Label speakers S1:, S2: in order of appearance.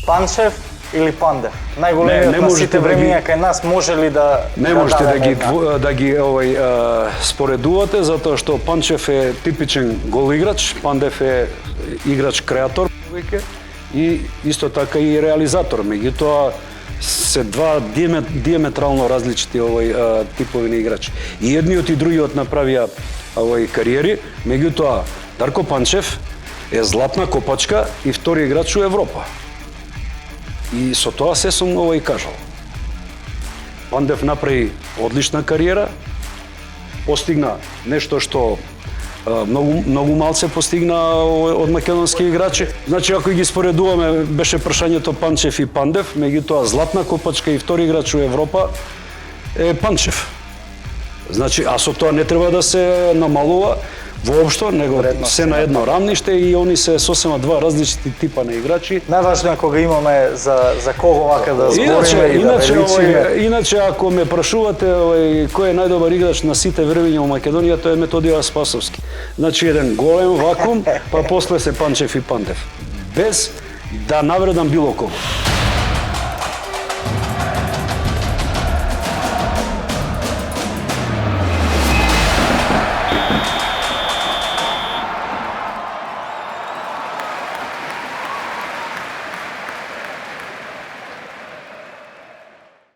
S1: Панчев или Пандев? Најголемиот на сите времиња кај нас може ли да
S2: Не можете да ги споредувате, затоа што Панчев е типичен голиграч, Пандев е играч креатор повеќе и исто така и реализатор. Меѓутоа се два диаметрално различити типови на играчи. И едниот и другиот направија кариери, меѓутоа Дарко Панчев е златна копачка и втори играч у Европа. И со тоа се сум кажал. Пандев направи одлична кариера, постигна нешто што многу малце постигна од македонски играчи. Значи, ако ги споредуваме, беше прашањето Панчев и Пандев, меѓутоа златна копачка и втори играч у Европа е Панчев. Значи, а со тоа не треба да се намалува воопшто, него се на едно рамниште и они се сосема два различити типа на играчи.
S1: Најважно е кога имаме за кого вака да збориме и да величиме.
S2: Иначе, ако ме прашувате кој е најдобар играч на сите времиња во Македонија, тоа е Методија Спасовски. Значи, еден голем вакуум, па после се Панчев и Пандев. Без да навредам било кого.